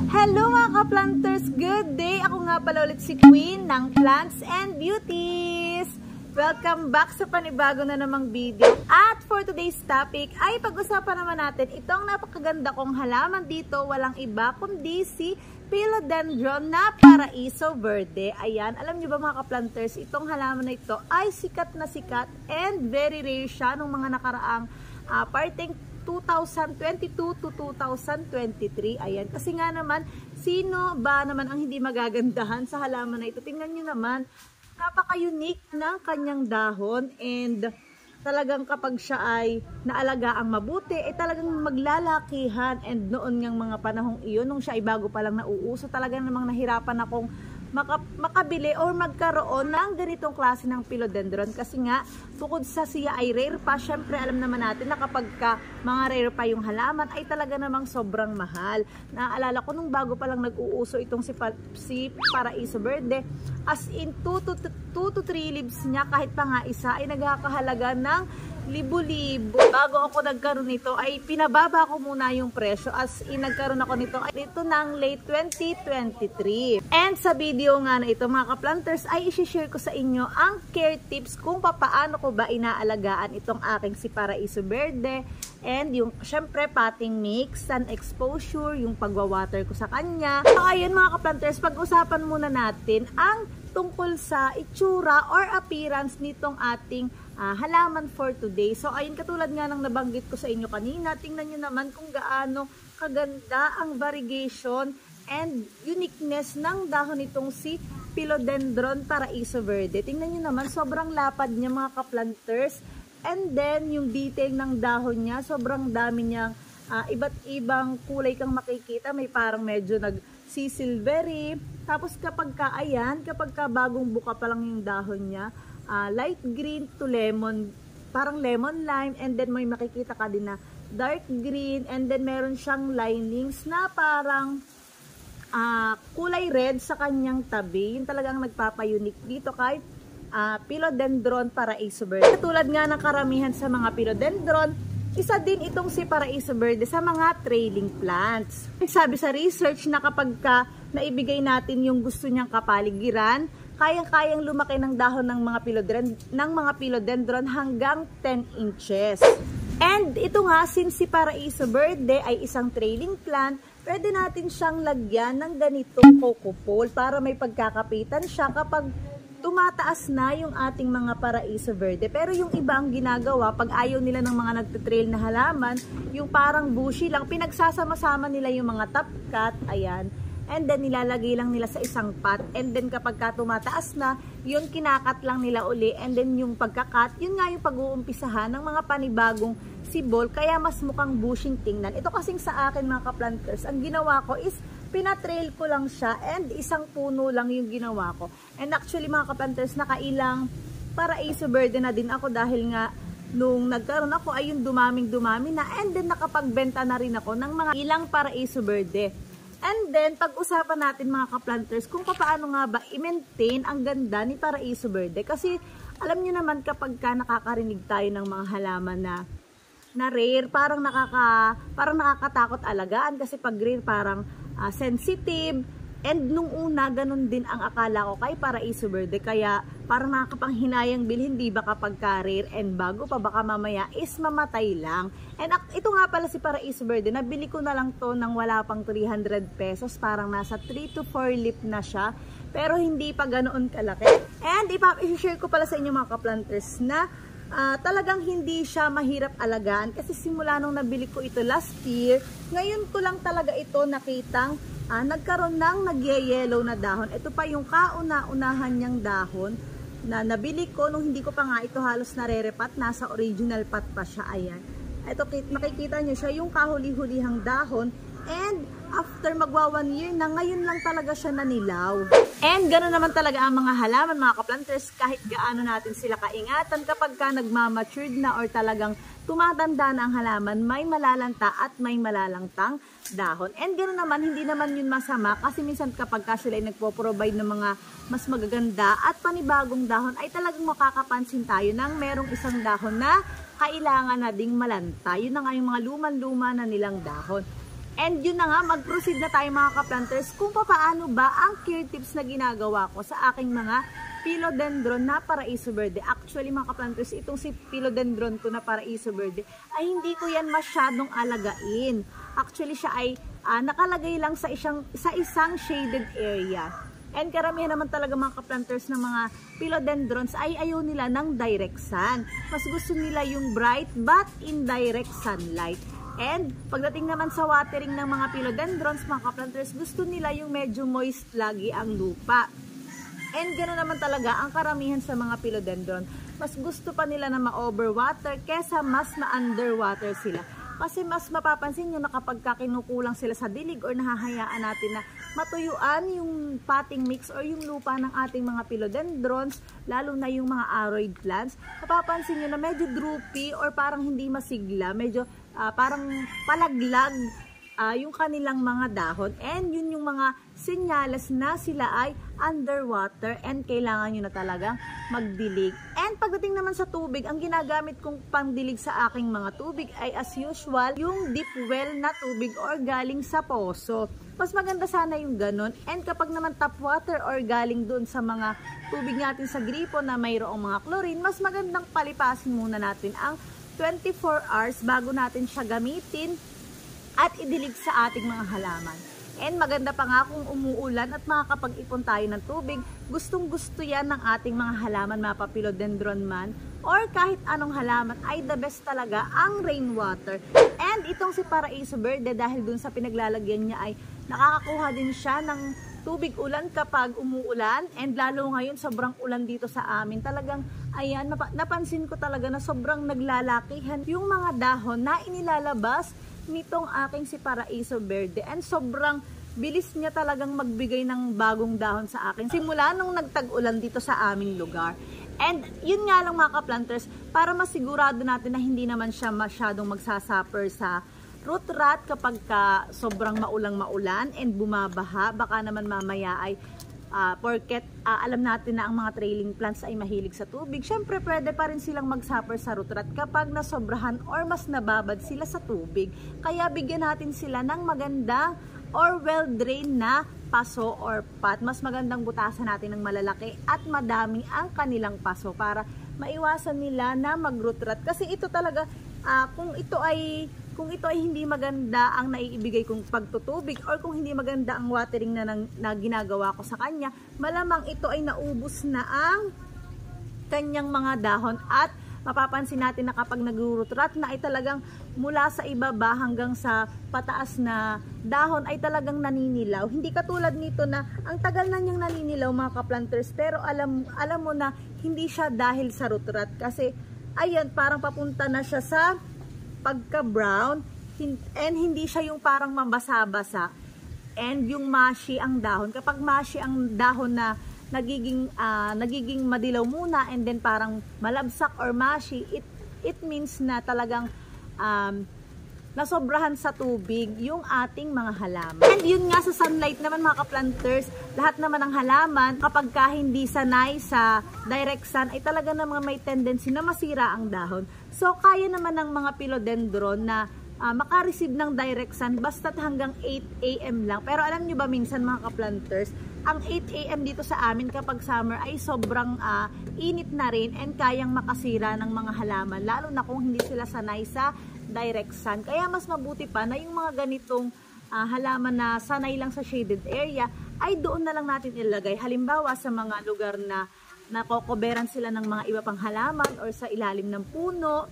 Hello mga ka-planters! Good day! Ako nga pala ulit si Queen ng Plants and Beauties! Welcome back sa panibago na namang video. At for today's topic ay pag-usapan naman natin itong napakaganda kong halaman dito. Walang iba kundi si Philodendron na Paraiso Verde. Ayan, alam niyo ba mga ka-planters, itong halaman na ito ay sikat na sikat and very rare siya nung mga nakaraang parting 2022 to 2023. Ayan, kasi nga naman, sino ba naman ang hindi magagandahan sa halaman na ito? Tingnan nyo naman, napaka-unique ng kanyang dahon and talagang kapag siya ay naalagaan mabuti, ay talagang maglalakihan. And noon ngang mga panahong iyon, nung siya ay bago pa lang nauuso, talagang namang nahirapan akong makabili or magkaroon ng ganitong klase ng Philodendron kasi nga bukod sa siya ay rare pa, syempre alam naman natin na kapag mga rare pa yung halaman ay talaga namang sobrang mahal. Naalala ko nung bago pa lang nag-uuso itong si Paraiso Verde, as in 2 to 3 leaves niya kahit pa nga isa ay nagkakahalaga ng libo-libo. Bago ako nagkaroon nito ay pinababa ko muna yung presyo, as in nagkaroon ako nito ay dito ng late 2023. And sa video nga na ito mga ka-planters ay isi-share ko sa inyo ang care tips kung paano ko ba inaalagaan itong aking si Paraiso Verde, and yung syempre potting mix, sun exposure, yung pagwawater ko sa kanya. So ayun mga ka-planters, pag-usapan muna natin ang tungkol sa itsura or appearance nitong ating halaman for today. So ayun, katulad nga ng nabanggit ko sa inyo kanina, tingnan nyo naman kung gaano kaganda ang variegation and uniqueness ng dahon nitong si Philodendron Paraiso Verde. Tingnan nyo naman, sobrang lapad niya mga ka-planters, and then yung detail ng dahon niya, sobrang dami niyang iba't ibang kulay kang makikita. May parang medyo nag-silvery, tapos kapag bagong buka pa lang yung dahon niya, light green to lemon, parang lemon lime, and then may makikita ka din na dark green, and then meron siyang linings na parang kulay red sa kanyang tabi. Yun talagang nagpapa-unique dito kay Philodendron Paraiso Verde. Katulad nga ng karamihan sa mga Philodendron, isa din itong si Paraiso Verde sa mga trailing plants. Sabi sa research na kapag naibigay natin yung gusto niyang kapaligiran, kayang-kayang lumaki ng dahon ng mga Philodendron hanggang 10 inches. And ito nga, since si Paraiso Verde ay isang trailing plant, pwede natin siyang lagyan ng ganitong coco pole para may pagkakapitan siya kapag tumataas na yung ating mga Paraiso Verde. Pero yung iba ang ginagawa, pag ayaw nila ng mga nagtitrail na halaman, yung parang bushy lang, pinagsasama-sama nila yung mga top cut, ayan, and then nilalagay lang nila sa isang pot, and then kapag tumataas na, yun kinakat lang nila uli, and then yung pagkakat, yun nga yung pag-uumpisahan ng mga panibagong sibol, kaya mas mukhang bushing tingnan. Ito kasing sa akin mga ka-planters, ang ginawa ko is pinatrail ko lang siya, and isang puno lang yung ginawa ko. And actually mga ka-planters, nakailang Paraiso Verde na din ako dahil nga nung nagkaroon ako ay yung dumaming-dumami na, and then nakapagbenta na rin ako ng mga ilang Paraiso Verde. And then, pag-usapan natin mga ka-planters kung paano nga ba i-maintain ang ganda ni Paraiso Verde. Kasi, alam nyo naman kapag nakakarinig tayo ng mga halaman na rare, parang nakakatakot alagaan. Kasi pag rare, parang sensitive. And nung una, ganun din ang akala ko kay Paraiso Verde. Kaya, parang nakakapanghinayang bilhin, di ba kapag rare and bago pa, baka mamaya is mamatay lang. And ito nga pala si Paraiso Verde, nabili ko na lang to ng wala pang 300 pesos, parang nasa 3 to 4 leaf na siya, pero hindi pa ganoon kalaki. And i-share ko pala sa inyo mga ka-planters na talagang hindi siya mahirap alagaan, kasi simula nung nabili ko ito last year, ngayon ko lang talaga ito nakitang nagkaroon ng nagye-yellow na dahon. Ito pa yung kauna-unahan niyang dahon na nabili ko nung hindi ko pa nga ito halos narerepat, nasa original pot pa siya. Ayan. Ito, makikita nyo siya, yung kahuli-hulihang dahon, and after magwa 1 year na, ngayon lang talaga siya nanilaw. And gano'n naman talaga ang mga halaman mga ka-planters, kahit gaano natin sila kaingatan, kapag nagmamatured na or talagang tumatanda na ang halaman, may malalanta at may malalangtang dahon. And gano'n naman, hindi naman yun masama, kasi minsan kapag sila ay nagpo-provide ng mga mas magaganda at panibagong dahon, ay talagang makakapansin tayo ng merong isang dahon na kailangan na ding malanta. Yun na nga yung mga luman-luma na nilang dahon. And yun na nga, mag-proceed na tayo mga ka-planters kung paano ba ang care tips na ginagawa ko sa aking mga philodendron na Paraiso Verde. Actually mga ka-planters, itong si philodendron ko na Paraiso Verde ay hindi ko yan masyadong alagain. Actually siya ay nakalagay lang sa isang shaded area. And karamihan naman talaga mga ka-planters ng mga philodendrons ay ayaw nila ng direct sun. Mas gusto nila yung bright but indirect sunlight. And pagdating naman sa watering ng mga philodendrons, mga ka-planters, gusto nila yung medyo moist lagi ang lupa. And gano'n naman talaga ang karamihan sa mga philodendron. Mas gusto pa nila na ma-overwater kesa mas ma-underwater sila. Kasi mas mapapansin nyo na kapag kinukulang sila sa dilig or nahahayaan natin na matuyuan yung potting mix or yung lupa ng ating mga philodendrons, lalo na yung mga aroid plants, mapapansin nyo na medyo droopy or parang hindi masigla, medyo parang palaglag yung kanilang mga dahon. And yun yung mga senyales na sila ay underwater and kailangan nyo na talagang magdilig. And pagdating naman sa tubig, ang ginagamit kong pangdilig sa aking mga tubig ay as usual, yung deep well na tubig or galing sa poso. Mas maganda sana yung ganun. And kapag naman tap water or galing dun sa mga tubig natin sa gripo na mayroong mga chlorine, mas magandang palipasin muna natin ang 24 hours bago natin siya gamitin at idilig sa ating mga halaman. And maganda pa nga kung umuulan at makakapag-ipon tayo ng tubig, gustong-gusto yan ng ating mga halaman, mga philodendron man, or kahit anong halaman, ay the best talaga ang rainwater. And itong si Paraiso Verde, dahil dun sa pinaglalagyan niya ay nakakakuha din siya ng tubig ulan kapag umuulan, and lalo ngayon sobrang ulan dito sa amin. Talagang ayan, napansin ko talaga na sobrang naglalakihan yung mga dahon na inilalabas nitong aking si Paraiso Verde, and sobrang bilis niya talagang magbigay ng bagong dahon sa akin simula nung nagtag-ulan dito sa aming lugar. And yun nga lang mga ka-planters, para masigurado natin na hindi naman siya masyadong magsasuffer sa root rot kapag sobrang maulang-maulan and bumabaha. Baka naman mamaya ay porket alam natin na ang mga trailing plants ay mahilig sa tubig, syempre pwede pa rin silang mag-suffer sa root rot kapag nasobrahan or mas nababad sila sa tubig. Kaya bigyan natin sila ng magandang or well-drained na paso or pot. Mas magandang butasan natin ng malalaki at madami ang kanilang paso para maiwasan nila na mag-root rot. Kasi ito talaga, kung ito ay hindi maganda ang naiibigay kong pagtutubig or kung hindi maganda ang watering na ginagawa ko sa kanya, malamang ito ay naubos na ang kanyang mga dahon. At mapapansin natin na kapag nag-root rot na ay talagang mula sa ibaba hanggang sa pataas na dahon ay talagang naninilaw. Hindi katulad nito na ang tagal na niyang naninilaw mga ka-planters, pero alam mo na hindi siya dahil sa root rot. Kasi ayan, parang papunta na siya sa pagka-brown, and hindi siya yung parang mabasa-basa and yung mushy ang dahon. Kapag mushy ang dahon na nagiging madilaw muna and then parang malabsak or mushy, it means na talagang nasobrahan sa tubig yung ating mga halaman. And yun nga, sa sunlight naman mga ka-planters, lahat naman ng halaman kapag hindi sanay sa direct sun ay talaga namang may tendency na masira ang dahon. So kaya naman ng mga philodendron na makareceive ng direct sun basta't hanggang 8 AM lang. Pero alam nyo ba minsan mga ka-planters, ang 8 AM dito sa amin kapag summer ay sobrang init na rin and kayang makasira ng mga halaman, lalo na kung hindi sila sanay sa direct sun. Kaya mas mabuti pa na yung mga ganitong halaman na sanay lang sa shaded area ay doon na lang natin ilagay. Halimbawa sa mga lugar na nakokoberan sila ng mga iba pang halaman or sa ilalim ng puno.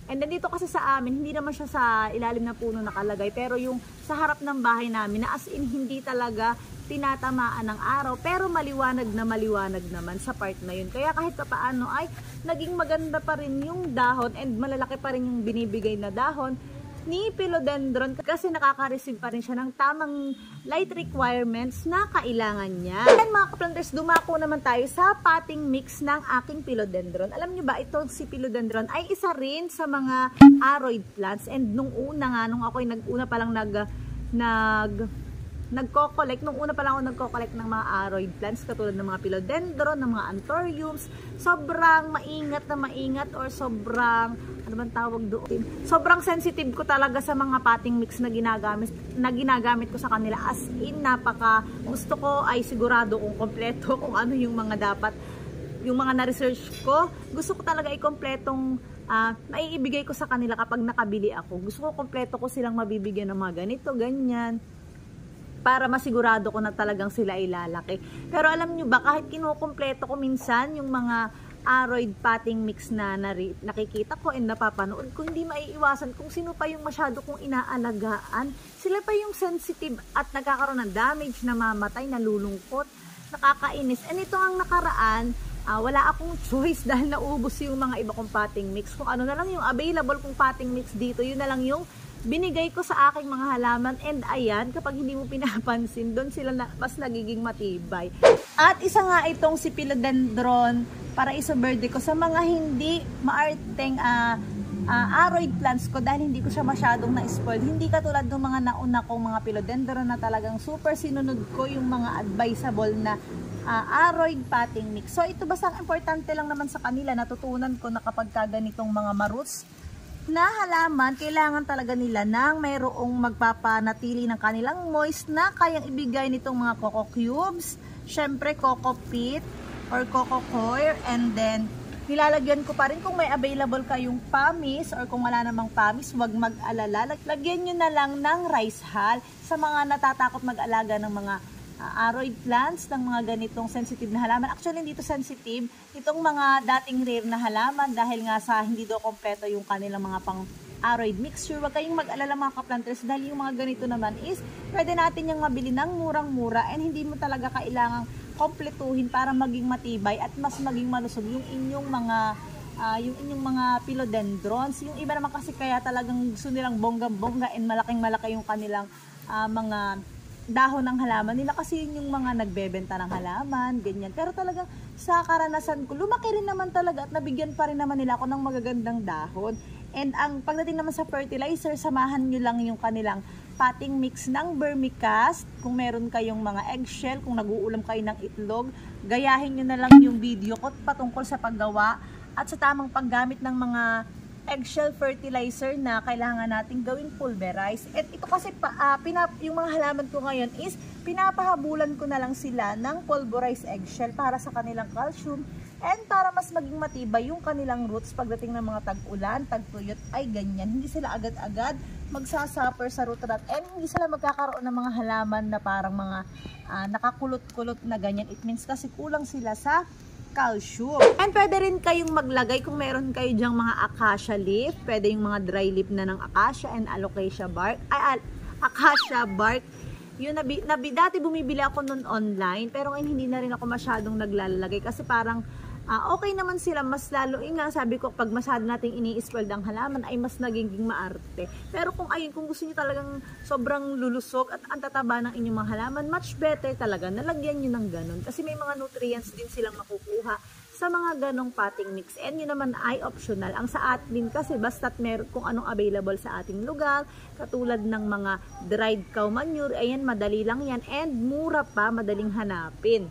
And then dito kasi sa amin, hindi naman siya sa ilalim ng puno nakalagay, pero yung sa harap ng bahay namin na as in hindi talaga tinatamaan ng araw, pero maliwanag naman sa part na yun. Kaya kahit paano ay naging maganda pa rin yung dahon and malalaki pa rin yung binibigay na dahon ni philodendron kasi nakaka-receive pa rin siya ng tamang light requirements na kailangan niya. And mga ka-planters, dumako naman tayo sa potting mix ng aking philodendron. Alam niyo ba, ito si philodendron ay isa rin sa mga aroid plants, and nung una nga, nung ako ay nag-una pa lang nagko-collect, nung una pa lang ako nagko-collect ng mga aroid plants katulad ng mga philodendron, ng mga anthuriums, sobrang maingat or sobrang, ano bang tawag doon? Sobrang sensitive ko talaga sa mga potting mix na ginagamit ko sa kanila. As in, gusto ko ay sigurado kung kompleto kung ano yung mga dapat, yung mga na-research ko. Gusto ko talaga i-kompletong maiibigay ko sa kanila kapag nakabili ako. Gusto ko kompleto ko silang mabibigyan ng mga ganito, ganyan, para masigurado ko na talagang sila ay lalaki. Pero alam nyo ba, kahit kinukompleto ko minsan yung mga aroid potting mix na nakikita ko and napapanood ko, hindi maiiwasan kung sino pa yung masyado kong inaalagaan. Sila pa yung sensitive at nagkakaroon ng damage, namamatay, nalulungkot, nakakainis. And ito ang nakaraan, wala akong choice dahil naubos yung mga iba kong potting mix. Kung ano na lang yung available kong potting mix dito, yun na lang yung binigay ko sa aking mga halaman. And ayan, kapag hindi mo pinapansin, doon sila mas nagiging matibay. At isa nga itong si philodendron paraiso verde ko sa mga hindi maarteng aroid plants ko dahil hindi ko siya masyadong na-spoil. Hindi katulad ng mga nauna kong mga philodendron na talagang super sinunod ko yung mga advisable na aroid potting mix. So ito basta importante lang naman sa kanila, natutunan ko na kapag ganitong mga maroots na halaman, kailangan talaga nila ng mayroong magpapanatili ng kanilang moist na kayang ibigay nitong mga coco cubes, syempre coco peat or coco coir, and then nilalagyan ko pa rin kung may available kayong pamis or kung wala namang pamis, wag mag-alala. Lagyan nyo na lang ng rice hull sa mga natatakot mag-alaga ng mga aroid plants, ng mga ganitong sensitive na halaman. Actually, hindi ito sensitive. Itong mga dating rare na halaman dahil nga sa hindi daw kompleto yung kanilang mga pang aroid mixture. Huwag kayong mag-alala mga ka-planters dahil yung mga ganito naman is pwede natin yung mabili ng murang-mura and hindi mo talaga kailangang kompletuhin para maging matibay at mas maging malusog yung inyong mga philodendrons. Yung iba naman kasi kaya talagang gusto nilang bongga-bongga and malaking-malaki yung kanilang mga dahon ng halaman nila kasi yun yung mga nagbebenta ng halaman, ganyan. Pero talagang sa karanasan ko, lumaki rin naman talaga at nabigyan pa rin naman nila ako ng magagandang dahon. And ang pagdating naman sa fertilizer, samahan nyo lang yung kanilang potting mix ng vermicast. Kung meron kayong mga eggshell, kung nag-uulam kayo ng itlog, gayahin nyo na lang yung video ko patungkol sa paggawa at sa tamang paggamit ng mga eggshell fertilizer na kailangan nating gawing pulverize. At ito kasi yung mga halaman ko ngayon is pinapahabulan ko na lang sila ng pulverized eggshell para sa kanilang calcium and para mas maging matibay yung kanilang roots pagdating ng mga tag-ulan, tag-tuyot ay ganyan. Hindi sila agad-agad magsasuffer sa root rot and hindi sila magkakaroon ng mga halaman na parang mga nakakulot-kulot na ganyan. It means kasi kulang sila sa calcium. And pwede rin kayong maglagay kung meron kayo dyang mga acacia leaf, pwede yung mga dry leaf na ng acacia and alocasia bark, acacia bark. Yun, dati bumibili ako nun online, pero ngayon hindi na rin ako masyadong naglalagay kasi parang okay naman sila, mas lalo, nga sabi ko, pag masyado nating ini-spoiled ang halaman ay mas nagiging maarte. Pero kung gusto niyo talagang sobrang lulusog at ang tataba ng inyong mga halaman, much better talaga nalagyan niyo ng ganun kasi may mga nutrients din silang makukuha sa mga ganong potting mix. And yun naman ay optional. Ang sa atin kasi basta't meron kung anong available sa ating lugar, katulad ng mga dried cow manure, ayan, madali lang yan and mura pa, madaling hanapin.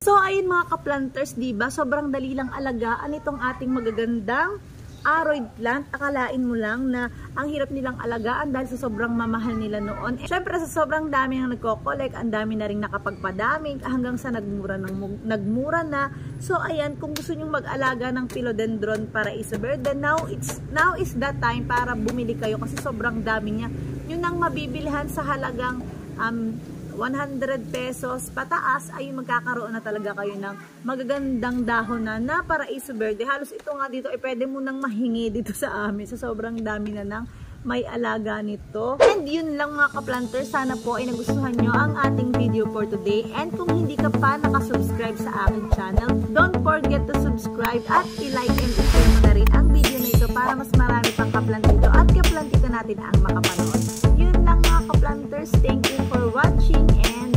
So ayun mga ka-planters, diba? Sobrang dali lang alagaan itong ating magagandang aroid plant. Akalain mo lang na ang hirap nilang alagaan dahil sa sobrang mamahal nila noon. Siyempre sa sobrang dami ang nagko-collect, ang dami na rin nakapagpadami hanggang sa nagmura na. So ayan, kung gusto nyong mag-alaga ng philodendron paraiso verde, now is that time para bumili kayo kasi sobrang dami niya. Yun ang mabibilhan sa halagang 100 pesos pataas ay magkakaroon na talaga kayo ng magagandang dahon na paraiso verde. Halos ito nga dito ay pwede mo nang mahingi dito sa amin sa sobrang dami na ng may alaga nito. And yun lang mga ka-planters, sana po ay nagustuhan nyo ang ating video for today. And kung hindi ka pa nakasubscribe sa aking channel, don't forget to subscribe at i-like and i-share mo na rin ang video na ito para mas marami pang ka-plantito at ka-plantito natin ang makapanood. Yun lang mga ka-planters, thank you for watching and